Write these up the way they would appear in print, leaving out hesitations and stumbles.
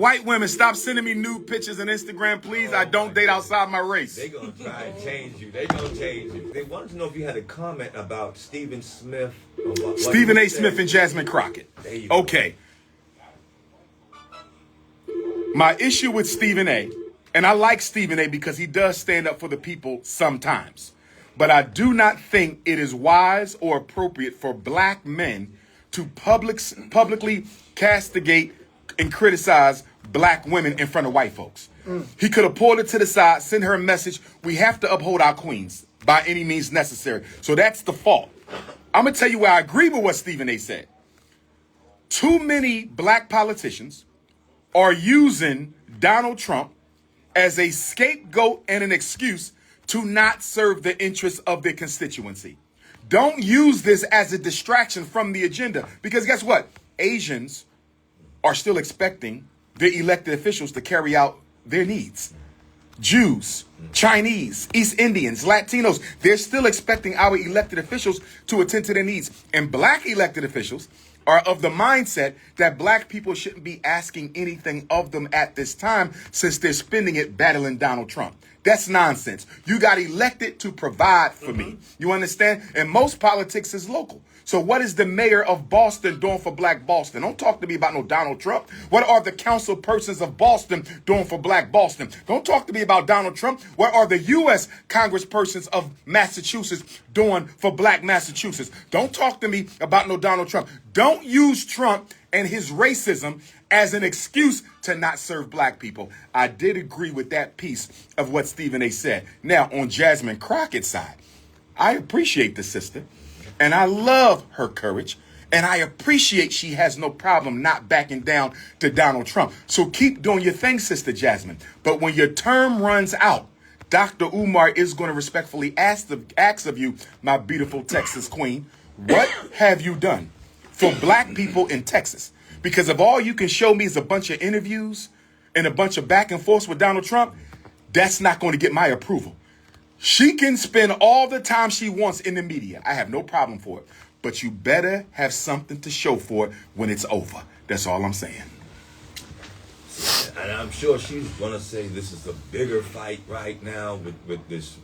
White women, stop sending me nude pictures on Instagram, please. I don't date outside my race. They're going to try and change you. They're going to change you. They wanted to know if you had a comment about Stephen Smith. Stephen A. Smith and Jasmine Crockett. Okay. My issue with Stephen A., and I like Stephen A. because he does stand up for the people sometimes, but I do not think it is wise or appropriate for black men to publicly castigate and criticize black women in front of white folks. He could have pulled it to the side, sent her a message. We have to uphold our queens by any means necessary. So that's the fault. I'm going to tell you where I agree with what Stephen A. said. Too many black politicians are using Donald Trump as a scapegoat and an excuse to not serve the interests of their constituency. Don't use this as a distraction from the agenda, because guess what? Asians are still expecting their elected officials to carry out their needs. Jews, Chinese, East Indians, Latinos, they're still expecting our elected officials to attend to their needs. And black elected officials are of the mindset that black people shouldn't be asking anything of them at this time, since they're spending it battling Donald Trump. That's nonsense. You got elected to provide for me. You understand? And most politics is local. So what is the mayor of Boston doing for black Boston? Don't talk to me about no Donald Trump. What are the council persons of Boston doing for black Boston? Don't talk to me about Donald Trump. What are the U.S. congresspersons of Massachusetts doing for black Massachusetts? Don't talk to me about no Donald Trump. Don't use Trump and his racism as an excuse to not serve black people. I did agree with that piece of what Stephen A. said. Now, on Jasmine Crockett's side, I appreciate the sister, and I love her courage, and I appreciate she has no problem not backing down to Donald Trump. So keep doing your thing, Sister Jasmine. But when your term runs out, Dr. is going to respectfully ask of you, my beautiful Texas queen, what have you done for black people in Texas? Because if all you can show me is a bunch of interviews and a bunch of back and forth with Donald Trump, that's not going to get my approval. She can spend all the time she wants in the media. I have no problem for it. But you better have something to show for it when it's over. That's all I'm saying. And I'm sure she's going to say this is a bigger fight right now with this.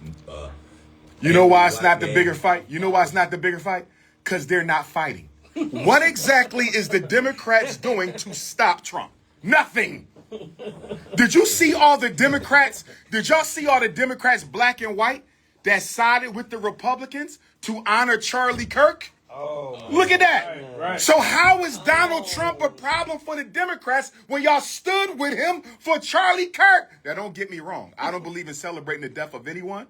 You know why it's not the bigger fight? You know why it's not the bigger fight? Because they're not fighting. What exactly is the Democrats doing to stop Trump? Nothing. Did you see all the Democrats? Did y'all see all the Democrats, black and white, that sided with the Republicans to honor Charlie Kirk? Oh, look at that. Right. So how is Donald Trump a problem for the Democrats when y'all stood with him for Charlie Kirk? Now, don't get me wrong. I don't believe in celebrating the death of anyone.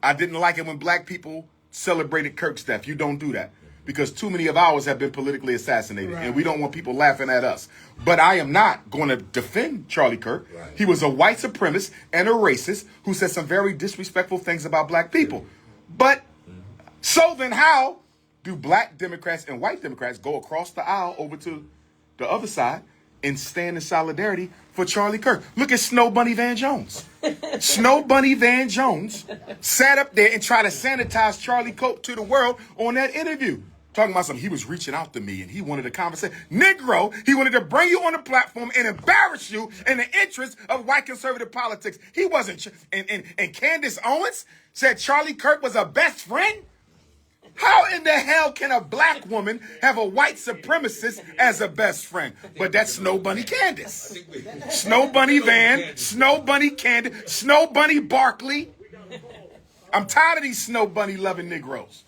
I didn't like it when black people celebrated Kirk's death. You don't do that, because too many of ours have been politically assassinated, and we don't want people laughing at us. But I am not going to defend Charlie Kirk. Right. He was a white supremacist and a racist who said some very disrespectful things about black people. But so then how do black Democrats and white Democrats go across the aisle over to the other side and stand in solidarity for Charlie Kirk? Look at Snow Bunny Van Jones. Snow Bunny Van Jones sat up there and tried to sanitize Charlie Kirk to the world on that interview. Talking about something, he was reaching out to me and he wanted a conversation. Negro, he wanted to bring you on the platform and embarrass you in the interest of white conservative politics. He wasn't. And Candace Owens said Charlie Kirk was a best friend? How in the hell can a black woman have a white supremacist as a best friend? But that's Snow Bunny Candace. Snow Bunny Van, Snow Bunny Candace, Snow Bunny Barkley. I'm tired of these Snow Bunny loving Negroes.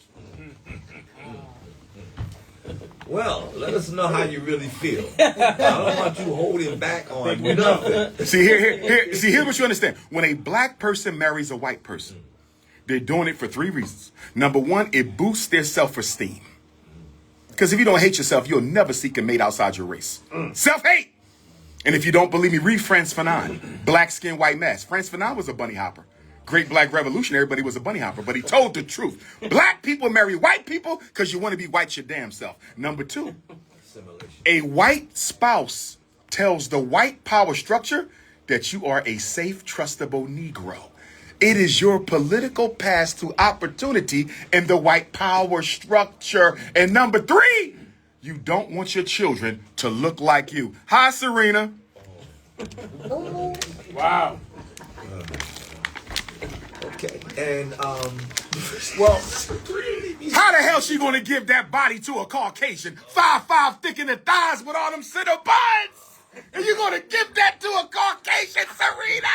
Well, let us know how you really feel. I don't want you holding back on nothing. Here's what you understand. When a black person marries a white person, they're doing it for three reasons. Number one, it boosts their self-esteem. Because if you don't hate yourself, you'll never seek a mate outside your race. Self-hate. And if you don't believe me, read Frantz Fanon, Black Skin, White Mask. Frantz Fanon was a bunny hopper. Great black revolutionary, but he was a bunny hopper. But he told the truth. Black people marry white people because you want to be white your damn self. Number two, a white spouse tells the white power structure that you are a safe, trustable Negro. It is your political path to opportunity in the white power structure. And number three, you don't want your children to look like you. Hi, Serena. Wow. Okay, and Well, How the hell she gonna give that body to a Caucasian, 5'5", thick in the thighs with all them center buns? And you gonna give that to a Caucasian, Serena?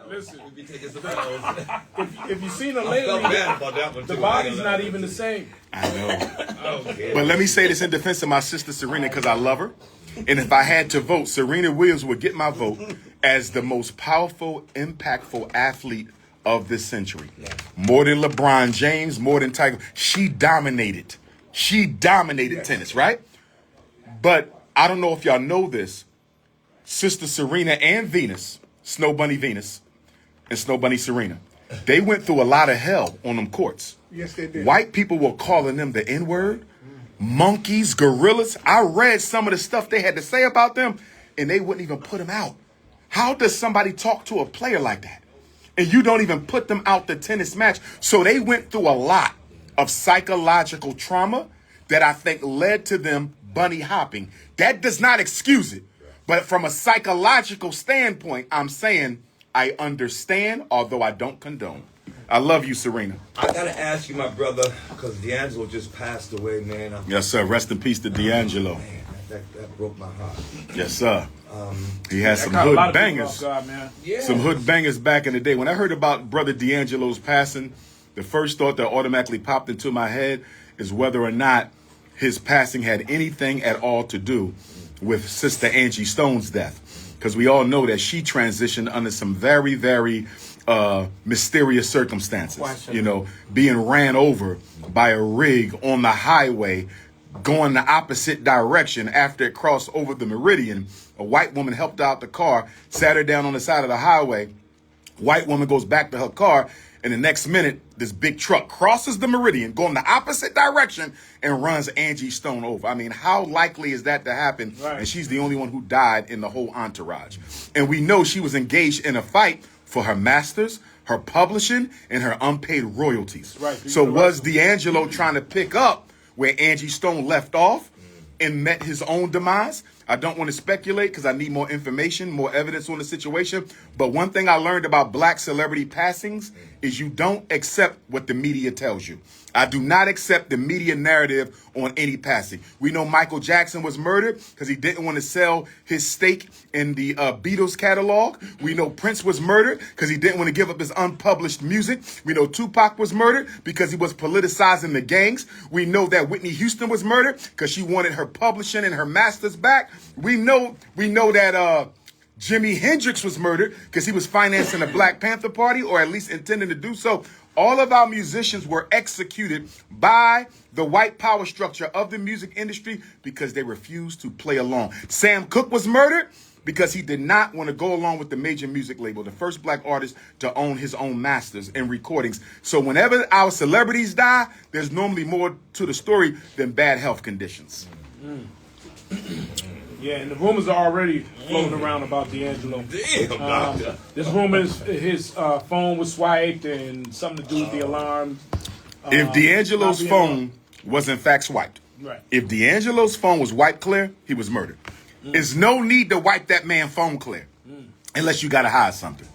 listen. we be taking some L's. If you've seen her I lately, felt bad about that one too. the body's not even the same. I know. Okay. But let me say this in defense of my sister Serena, because I love her. And if I had to vote, Serena Williams would get my vote as the most powerful, impactful athlete of this century. More than LeBron James, more than Tiger. She dominated. Tennis, right? But I don't know if y'all know this. Sister Serena and Venus, Snow Bunny Venus and Snow Bunny Serena, they went through a lot of hell on them courts. Yes, they did. White people were calling them the N-word, monkeys, gorillas. I read some of the stuff they had to say about them, and they wouldn't even put them out. How does somebody talk to a player like that? And you don't even put them out the tennis match. So they went through a lot of psychological trauma that I think led to them bunny hopping. That does not excuse it. But from a psychological standpoint, I'm saying I understand, although I don't condone. I love you, Serena. I gotta ask you, my brother, because D'Angelo just passed away, man. Yes, sir. Rest in peace to D'Angelo. Man, that broke my heart. Yes, sir. He had some Got a lot hood of people bangers. off guard, man. Yeah. Some hood bangers back in the day. When I heard about Brother D'Angelo's passing, the first thought that automatically popped into my head is whether or not his passing had anything at all to do with Sister Angie Stone's death. Because we all know that she transitioned under some very, very mysterious circumstances. You know, being ran over by a rig on the highway, going the opposite direction after it crossed over the meridian. A white woman helped out the car, sat her down on the side of the highway. White woman goes back to her car, and the next minute, this big truck crosses the meridian, going the opposite direction, and runs Angie Stone over. I mean, how likely is that to happen? Right. And she's the only one who died in the whole entourage. And we know she was engaged in a fight for her masters, her publishing, and her unpaid royalties. Right. So was D'Angelo trying to pick up where Angie Stone left off and met his own demise? I don't want to speculate because I need more information, more evidence on the situation. But one thing I learned about black celebrity passings is you don't accept what the media tells you. I do not accept the media narrative on any passing. We know Michael Jackson was murdered because he didn't want to sell his stake in the Beatles catalog. We know Prince was murdered because he didn't want to give up his unpublished music. We know Tupac was murdered because he was politicizing the gangs. We know that Whitney Houston was murdered because she wanted her publishing and her masters back. We know that Jimi Hendrix was murdered because he was financing the Black Panther Party, or at least intending to do so. All of our musicians were executed by the white power structure of the music industry because they refused to play along. Sam Cooke was murdered because he did not want to go along with the major music label, the first black artist to own his own masters and recordings. So whenever our celebrities die, there's normally more to the story than bad health conditions. Yeah, and the rumors are already floating around about D'Angelo. Damn, doctor. This rumor is his phone was swiped and something to do with the alarm. If D'Angelo's not being phone was in fact swiped, Right. if D'Angelo's phone was wiped clear, he was murdered. There's no need to wipe that man's phone clear unless you got to hide something.